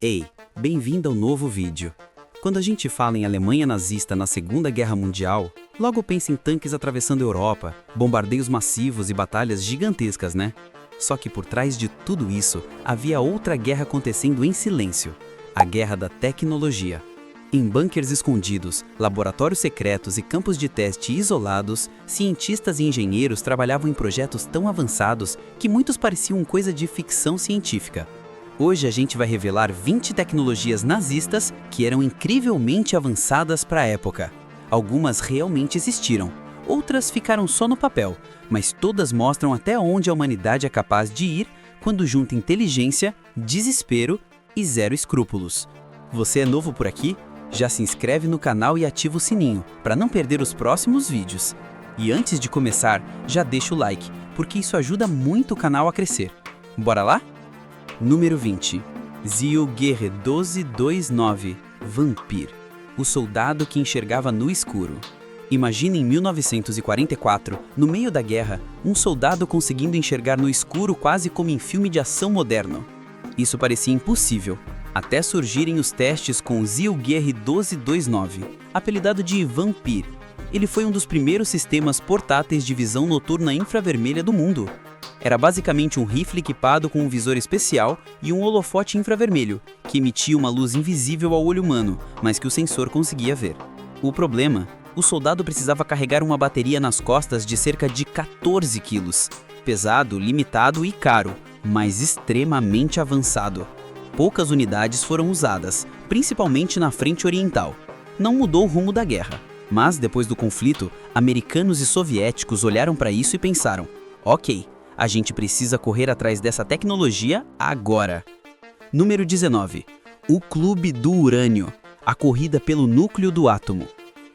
Ei, bem-vindo ao novo vídeo. Quando a gente fala em Alemanha nazista na Segunda Guerra Mundial, logo pensa em tanques atravessando a Europa, bombardeios massivos e batalhas gigantescas, né? Só que por trás de tudo isso, havia outra guerra acontecendo em silêncio, a Guerra da Tecnologia. Em bunkers escondidos, laboratórios secretos e campos de teste isolados, cientistas e engenheiros trabalhavam em projetos tão avançados que muitos pareciam coisa de ficção científica. Hoje a gente vai revelar 20 tecnologias nazistas que eram incrivelmente avançadas para a época. Algumas realmente existiram, outras ficaram só no papel, mas todas mostram até onde a humanidade é capaz de ir quando junta inteligência, desespero e zero escrúpulos. Você é novo por aqui? Já se inscreve no canal e ativa o sininho para não perder os próximos vídeos. E antes de começar, já deixa o like, porque isso ajuda muito o canal a crescer. Bora lá? Número 20. Zielgere 1229, Vampir, o soldado que enxergava no escuro. Imagine em 1944, no meio da guerra, um soldado conseguindo enxergar no escuro quase como em filme de ação moderno. Isso parecia impossível, até surgirem os testes com o Zielgere 1229, apelidado de Vampir. Ele foi um dos primeiros sistemas portáteis de visão noturna infravermelha do mundo. Era basicamente um rifle equipado com um visor especial e um holofote infravermelho, que emitia uma luz invisível ao olho humano, mas que o sensor conseguia ver. O problema? O soldado precisava carregar uma bateria nas costas de cerca de 14 quilos. Pesado, limitado e caro, mas extremamente avançado. Poucas unidades foram usadas, principalmente na frente oriental. Não mudou o rumo da guerra, mas depois do conflito, americanos e soviéticos olharam para isso e pensaram: ok, a gente precisa correr atrás dessa tecnologia agora. Número 19. O Clube do Urânio, a corrida pelo núcleo do átomo.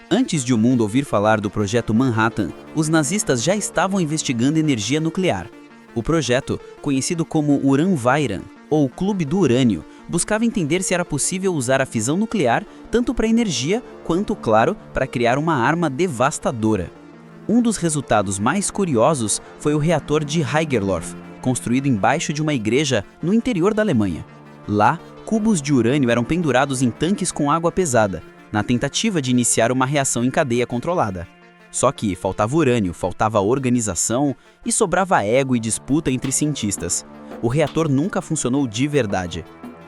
Antes de o mundo ouvir falar do Projeto Manhattan, os nazistas já estavam investigando energia nuclear. O projeto, conhecido como Uranverein, ou Clube do Urânio, buscava entender se era possível usar a fissão nuclear tanto para energia quanto, claro, para criar uma arma devastadora. Um dos resultados mais curiosos foi o reator de Haigerlof, construído embaixo de uma igreja no interior da Alemanha. Lá, cubos de urânio eram pendurados em tanques com água pesada, na tentativa de iniciar uma reação em cadeia controlada. Só que faltava urânio, faltava organização e sobrava ego e disputa entre cientistas. O reator nunca funcionou de verdade.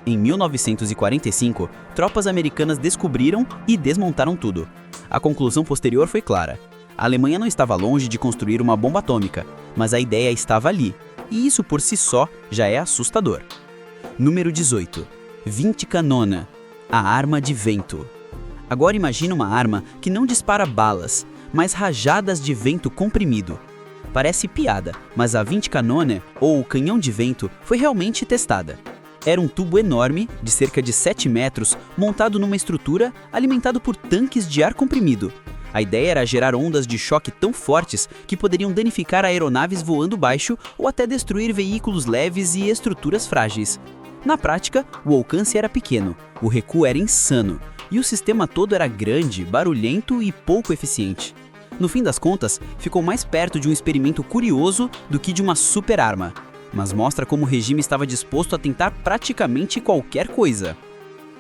Em 1945, tropas americanas descobriram e desmontaram tudo. A conclusão posterior foi clara. A Alemanha não estava longe de construir uma bomba atômica, mas a ideia estava ali, e isso por si só já é assustador. Número 18. 20 Canona, a arma de vento. Agora imagine uma arma que não dispara balas, mas rajadas de vento comprimido. Parece piada, mas a 20 Canone, ou canhão de vento, foi realmente testada. Era um tubo enorme, de cerca de 7 metros, montado numa estrutura alimentado por tanques de ar comprimido. A ideia era gerar ondas de choque tão fortes que poderiam danificar aeronaves voando baixo ou até destruir veículos leves e estruturas frágeis. Na prática, o alcance era pequeno, o recuo era insano, e o sistema todo era grande, barulhento e pouco eficiente. No fim das contas, ficou mais perto de um experimento curioso do que de uma super arma, mas mostra como o regime estava disposto a tentar praticamente qualquer coisa.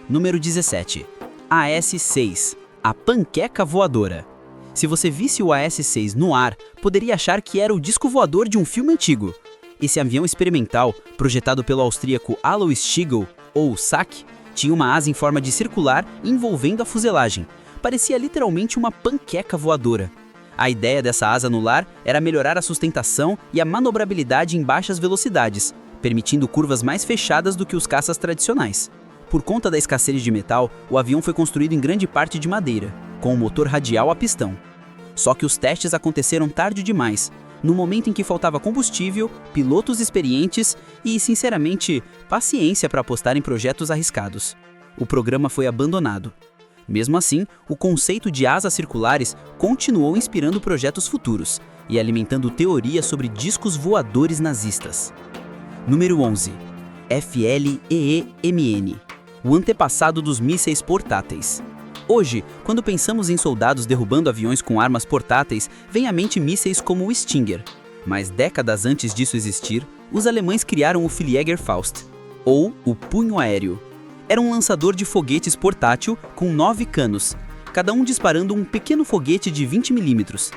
Número 17. AS-6, a panqueca voadora. Se você visse o AS-6 no ar, poderia achar que era o disco voador de um filme antigo. Esse avião experimental, projetado pelo austríaco Alois Schiegel, ou SAC, tinha uma asa em forma de circular envolvendo a fuselagem. Parecia literalmente uma panqueca voadora. A ideia dessa asa anular era melhorar a sustentação e a manobrabilidade em baixas velocidades, permitindo curvas mais fechadas do que os caças tradicionais. Por conta da escassez de metal, o avião foi construído em grande parte de madeira, com o motor radial a pistão. Só que os testes aconteceram tarde demais, no momento em que faltava combustível, pilotos experientes e, sinceramente, paciência para apostar em projetos arriscados. O programa foi abandonado. Mesmo assim, o conceito de asas circulares continuou inspirando projetos futuros e alimentando teorias sobre discos voadores nazistas. Número 11. FLEEMN, o antepassado dos mísseis portáteis. Hoje, quando pensamos em soldados derrubando aviões com armas portáteis, vem à mente mísseis como o Stinger. Mas décadas antes disso existir, os alemães criaram o Fliegerfaust, ou o punho aéreo. era um lançador de foguetes portátil com 9 canos, cada um disparando um pequeno foguete de 20 milímetros.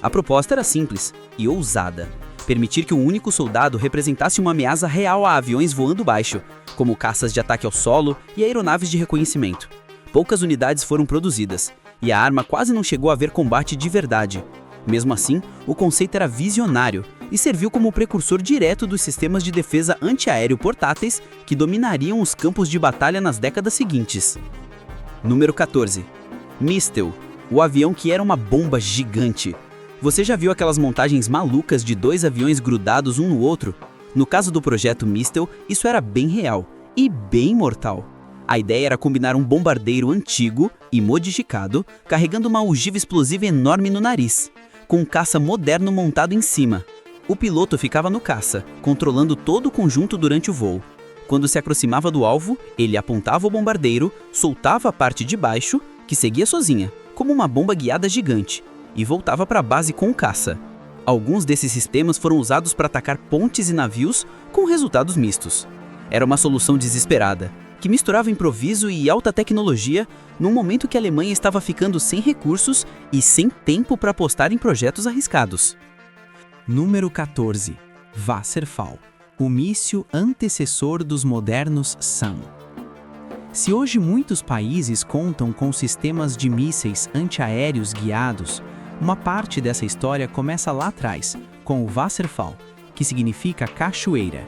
A proposta era simples e ousada: permitir que um único soldado representasse uma ameaça real a aviões voando baixo, como caças de ataque ao solo e aeronaves de reconhecimento. Poucas unidades foram produzidas, e a arma quase não chegou a ver combate de verdade. Mesmo assim, o conceito era visionário e serviu como precursor direto dos sistemas de defesa antiaéreo portáteis que dominariam os campos de batalha nas décadas seguintes. Número 14. Mistel, o avião que era uma bomba gigante. Você já viu aquelas montagens malucas de 2 aviões grudados um no outro? No caso do projeto Mistel, isso era bem real e bem mortal. A ideia era combinar um bombardeiro antigo e modificado, carregando uma ogiva explosiva enorme no nariz, com um caça moderno montado em cima. O piloto ficava no caça, controlando todo o conjunto durante o voo. Quando se aproximava do alvo, ele apontava o bombardeiro, soltava a parte de baixo, que seguia sozinha, como uma bomba guiada gigante, e voltava para a base com o caça. Alguns desses sistemas foram usados para atacar pontes e navios com resultados mistos. Era uma solução desesperada, que misturava improviso e alta tecnologia num momento que a Alemanha estava ficando sem recursos e sem tempo para apostar em projetos arriscados. Número 14. Wasserfall, o míssil antecessor dos modernos SAM. Se hoje muitos países contam com sistemas de mísseis antiaéreos guiados, uma parte dessa história começa lá atrás, com o Wasserfall, que significa cachoeira.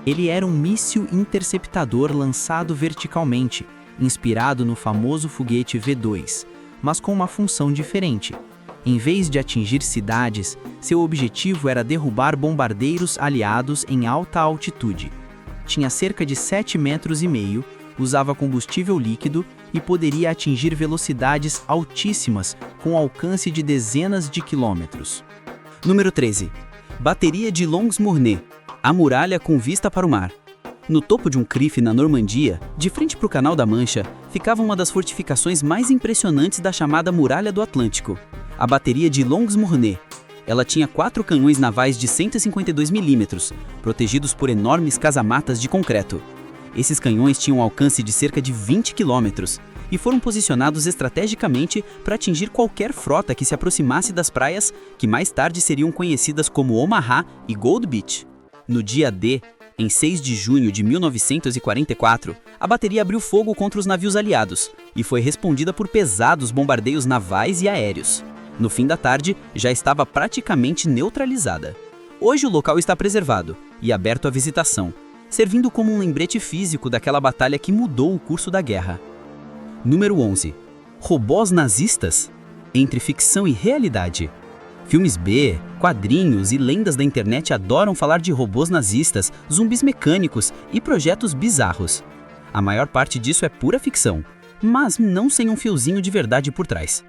Ele era um míssil interceptador lançado verticalmente, inspirado no famoso foguete V2, mas com uma função diferente. Em vez de atingir cidades, seu objetivo era derrubar bombardeiros aliados em alta altitude. Tinha cerca de 7,5 metros, usava combustível líquido e poderia atingir velocidades altíssimas com alcance de dezenas de quilômetros. Número 13. Bateria de Longsmurnet, a muralha com vista para o mar. No topo de um crife na Normandia, de frente para o Canal da Mancha, ficava uma das fortificações mais impressionantes da chamada Muralha do Atlântico, a bateria de Longsmurnet. Ela tinha 4 canhões navais de 152 milímetros, protegidos por enormes casamatas de concreto. Esses canhões tinham um alcance de cerca de 20 quilômetros e foram posicionados estrategicamente para atingir qualquer frota que se aproximasse das praias que mais tarde seriam conhecidas como Omaha e Gold Beach. No dia D, em 6 de junho de 1944, a bateria abriu fogo contra os navios aliados e foi respondida por pesados bombardeios navais e aéreos. No fim da tarde, já estava praticamente neutralizada. Hoje o local está preservado e aberto à visitação, servindo como um lembrete físico daquela batalha que mudou o curso da guerra. Número 11. Robôs nazistas? Entre ficção e realidade. Filmes B, quadrinhos e lendas da internet adoram falar de robôs nazistas, zumbis mecânicos e projetos bizarros. A maior parte disso é pura ficção, mas não sem um fiozinho de verdade por trás.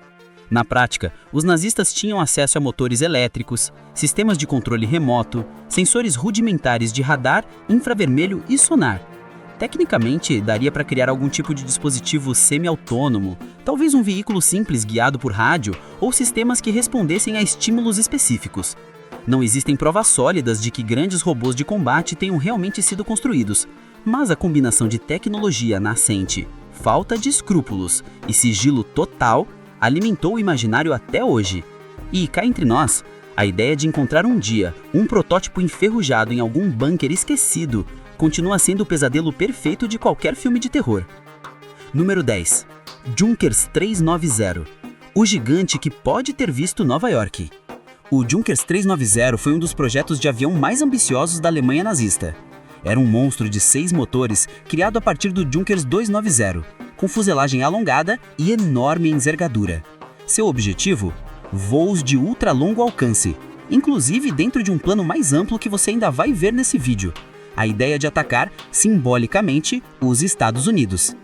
Na prática, os nazistas tinham acesso a motores elétricos, sistemas de controle remoto, sensores rudimentares de radar, infravermelho e sonar. Tecnicamente, daria para criar algum tipo de dispositivo semi-autônomo, talvez um veículo simples guiado por rádio ou sistemas que respondessem a estímulos específicos. Não existem provas sólidas de que grandes robôs de combate tenham realmente sido construídos, mas a combinação de tecnologia nascente, falta de escrúpulos e sigilo total alimentou o imaginário até hoje. E cá entre nós, a ideia de encontrar um dia um protótipo enferrujado em algum bunker esquecido continua sendo o pesadelo perfeito de qualquer filme de terror. Número 10. Junkers 390, o gigante que pode ter visto Nova York. O Junkers 390 foi um dos projetos de avião mais ambiciosos da Alemanha nazista. Era um monstro de 6 motores criado a partir do Junkers 290, com fuselagem alongada e enorme envergadura. Seu objetivo? Voos de ultra-longo alcance, inclusive dentro de um plano mais amplo que você ainda vai ver nesse vídeo. A ideia de atacar, simbolicamente, os Estados Unidos.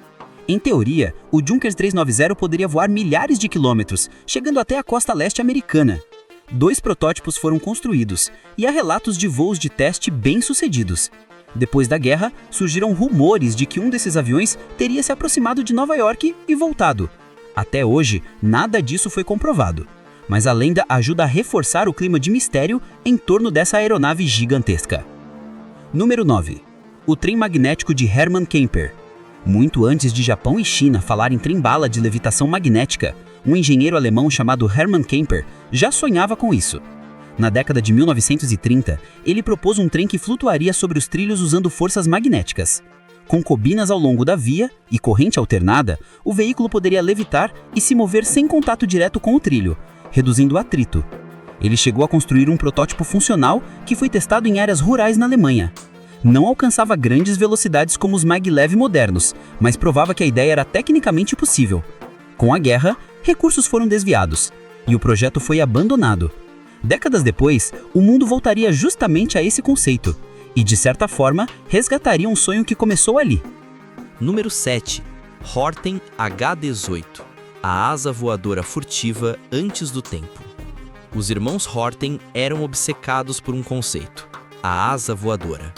Em teoria, o Junkers 390 poderia voar milhares de quilômetros, chegando até a costa leste americana. 2 protótipos foram construídos, e há relatos de voos de teste bem-sucedidos. Depois da guerra, surgiram rumores de que um desses aviões teria se aproximado de Nova York e voltado. Até hoje, nada disso foi comprovado, mas a lenda ajuda a reforçar o clima de mistério em torno dessa aeronave gigantesca. Número 9. O trem magnético de Hermann Kemper. Muito antes de Japão e China falarem em trem-bala de levitação magnética, um engenheiro alemão chamado Hermann Kemper já sonhava com isso. Na década de 1930, ele propôs um trem que flutuaria sobre os trilhos usando forças magnéticas. Com cobinas ao longo da via e corrente alternada, o veículo poderia levitar e se mover sem contato direto com o trilho, reduzindo o atrito. Ele chegou a construir um protótipo funcional que foi testado em áreas rurais na Alemanha. Não alcançava grandes velocidades como os maglev modernos, mas provava que a ideia era tecnicamente possível. Com a guerra, recursos foram desviados e o projeto foi abandonado. Décadas depois, o mundo voltaria justamente a esse conceito e, de certa forma, resgataria um sonho que começou ali. Número 7. Horten H-18, a asa voadora furtiva antes do tempo. Os irmãos Horten eram obcecados por um conceito: a asa voadora.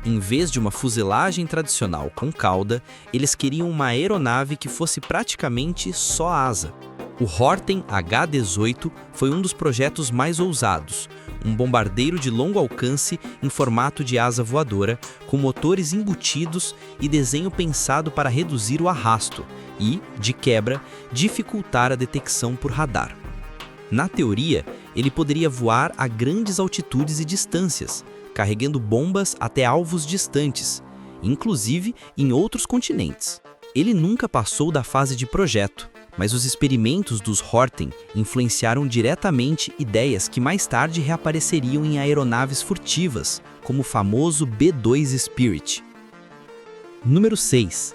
Em vez de uma fuselagem tradicional com cauda, eles queriam uma aeronave que fosse praticamente só asa. O Horten H-18 foi um dos projetos mais ousados, um bombardeiro de longo alcance em formato de asa voadora, com motores embutidos e desenho pensado para reduzir o arrasto e, de quebra, dificultar a detecção por radar. Na teoria, ele poderia voar a grandes altitudes e distâncias, carregando bombas até alvos distantes, inclusive em outros continentes. Ele nunca passou da fase de projeto, mas os experimentos dos Horten influenciaram diretamente ideias que mais tarde reapareceriam em aeronaves furtivas, como o famoso B-2 Spirit. Número 6.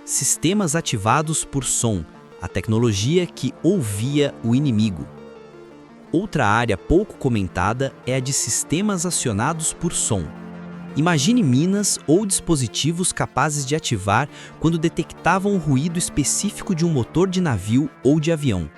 Sistemas ativados por som, a tecnologia que ouvia o inimigo. Outra área pouco comentada é a de sistemas acionados por som. Imagine minas ou dispositivos capazes de ativar quando detectavam o ruído específico de um motor de navio ou de avião.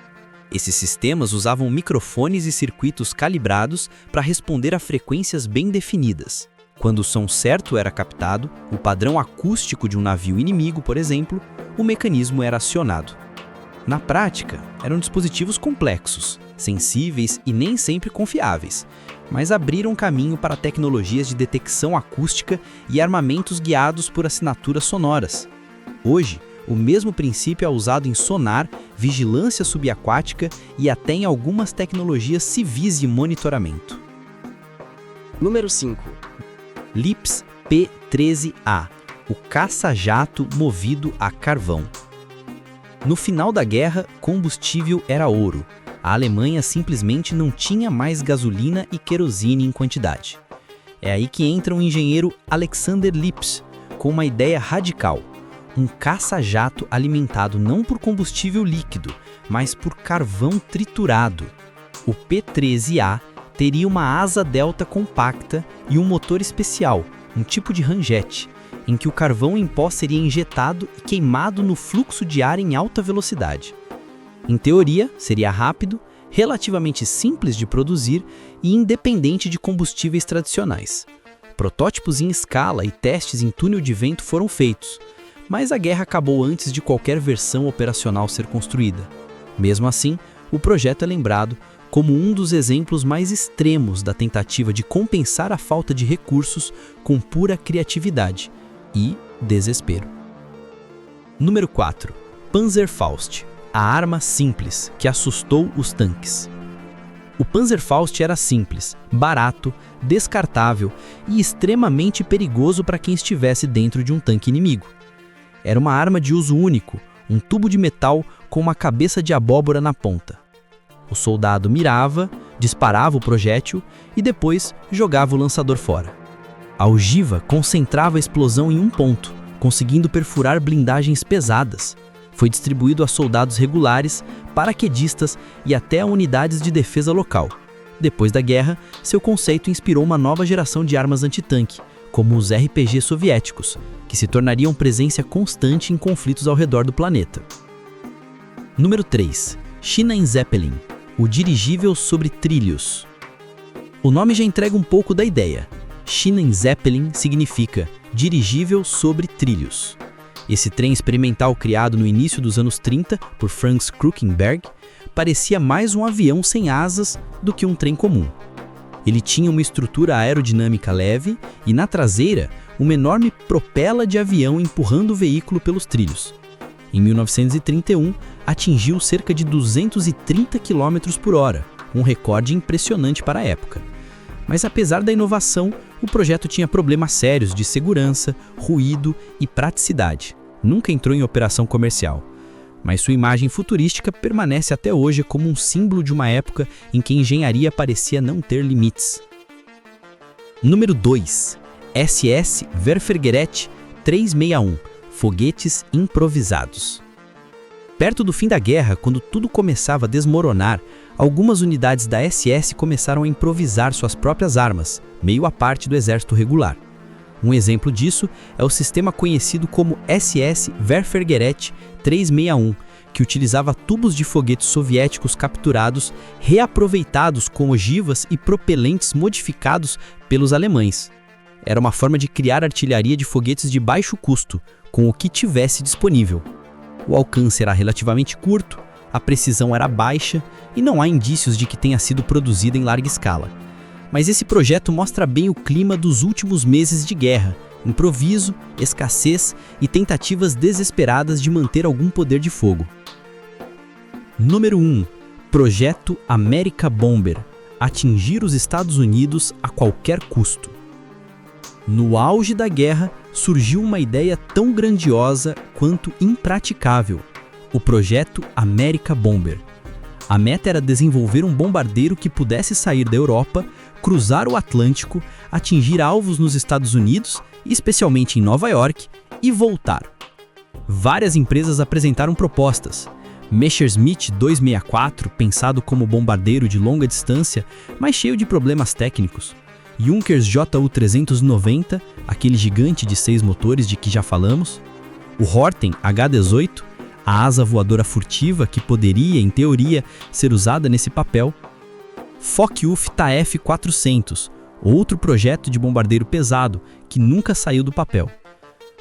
Esses sistemas usavam microfones e circuitos calibrados para responder a frequências bem definidas. Quando o som certo era captado, o padrão acústico de um navio inimigo, por exemplo, o mecanismo era acionado. Na prática, eram dispositivos complexos, sensíveis e nem sempre confiáveis, mas abriram caminho para tecnologias de detecção acústica e armamentos guiados por assinaturas sonoras. Hoje, o mesmo princípio é usado em sonar, vigilância subaquática e até em algumas tecnologias civis de monitoramento. Número 5. Lips P-13A, o caça-jato movido a carvão. No final da guerra, combustível era ouro. A Alemanha simplesmente não tinha mais gasolina e querosene em quantidade. É aí que entra o engenheiro Alexander Lips, com uma ideia radical: um caça-jato alimentado não por combustível líquido, mas por carvão triturado. O P-13A teria uma asa delta compacta e um motor especial, um tipo de ramjet, em que o carvão em pó seria injetado e queimado no fluxo de ar em alta velocidade. Em teoria, seria rápido, relativamente simples de produzir e independente de combustíveis tradicionais. Protótipos em escala e testes em túnel de vento foram feitos, mas a guerra acabou antes de qualquer versão operacional ser construída. Mesmo assim, o projeto é lembrado como um dos exemplos mais extremos da tentativa de compensar a falta de recursos com pura criatividade e desespero. Número 4. Panzerfaust, a arma simples que assustou os tanques. O Panzerfaust era simples, barato, descartável e extremamente perigoso para quem estivesse dentro de um tanque inimigo. Era uma arma de uso único, um tubo de metal com uma cabeça de abóbora na ponta. O soldado mirava, disparava o projétil e depois jogava o lançador fora. A ogiva concentrava a explosão em um ponto, conseguindo perfurar blindagens pesadas. Foi distribuído a soldados regulares, paraquedistas e até a unidades de defesa local. Depois da guerra, seu conceito inspirou uma nova geração de armas antitanque, como os RPG soviéticos, que se tornariam presença constante em conflitos ao redor do planeta. Número 3. Schienen Zeppelin, o dirigível sobre trilhos. O nome já entrega um pouco da ideia. Schienen Zeppelin significa dirigível sobre trilhos. Esse trem experimental criado no início dos anos 30 por Franz Krukenberg parecia mais um avião sem asas do que um trem comum. Ele tinha uma estrutura aerodinâmica leve e, na traseira, uma enorme propela de avião empurrando o veículo pelos trilhos. Em 1931, atingiu cerca de 230 km por hora, um recorde impressionante para a época. Mas apesar da inovação, o projeto tinha problemas sérios de segurança, ruído e praticidade. Nunca entrou em operação comercial. Mas sua imagem futurística permanece até hoje como um símbolo de uma época em que a engenharia parecia não ter limites. Número 2. SS Werfergerät 361, foguetes improvisados. Perto do fim da guerra, quando tudo começava a desmoronar, algumas unidades da SS começaram a improvisar suas próprias armas, meio à parte do exército regular. Um exemplo disso é o sistema conhecido como SS Werfergerät 361, que utilizava tubos de foguetes soviéticos capturados, reaproveitados com ogivas e propelentes modificados pelos alemães. Era uma forma de criar artilharia de foguetes de baixo custo, com o que tivesse disponível. O alcance era relativamente curto, a precisão era baixa e não há indícios de que tenha sido produzida em larga escala. Mas esse projeto mostra bem o clima dos últimos meses de guerra, improviso, escassez e tentativas desesperadas de manter algum poder de fogo. Número 1. Projeto America Bomber. Atingir os Estados Unidos a qualquer custo. No auge da guerra, surgiu uma ideia tão grandiosa quanto impraticável: o projeto America Bomber. A meta era desenvolver um bombardeiro que pudesse sair da Europa, cruzar o Atlântico, atingir alvos nos Estados Unidos, especialmente em Nova York, e voltar. Várias empresas apresentaram propostas. Messerschmitt 264, pensado como bombardeiro de longa distância, mas cheio de problemas técnicos. Junkers Ju-390, aquele gigante de 6 motores de que já falamos. O Horten H-18, a asa voadora furtiva que poderia, em teoria, ser usada nesse papel. Focke-Wulf Taf-400, outro projeto de bombardeiro pesado que nunca saiu do papel.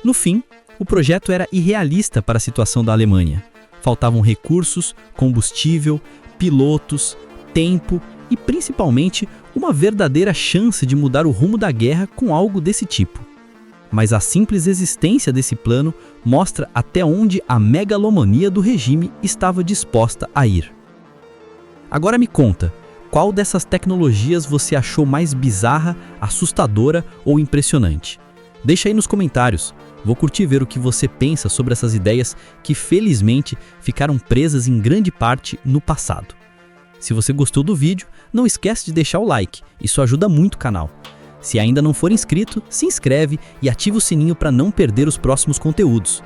No fim, o projeto era irrealista para a situação da Alemanha. Faltavam recursos, combustível, pilotos, tempo e, principalmente, uma verdadeira chance de mudar o rumo da guerra com algo desse tipo. Mas a simples existência desse plano mostra até onde a megalomania do regime estava disposta a ir. Agora me conta, qual dessas tecnologias você achou mais bizarra, assustadora ou impressionante? Deixa aí nos comentários. Vou curtir ver o que você pensa sobre essas ideias que, felizmente, ficaram presas em grande parte no passado. Se você gostou do vídeo, não esquece de deixar o like, isso ajuda muito o canal. Se ainda não for inscrito, se inscreve e ativa o sininho para não perder os próximos conteúdos.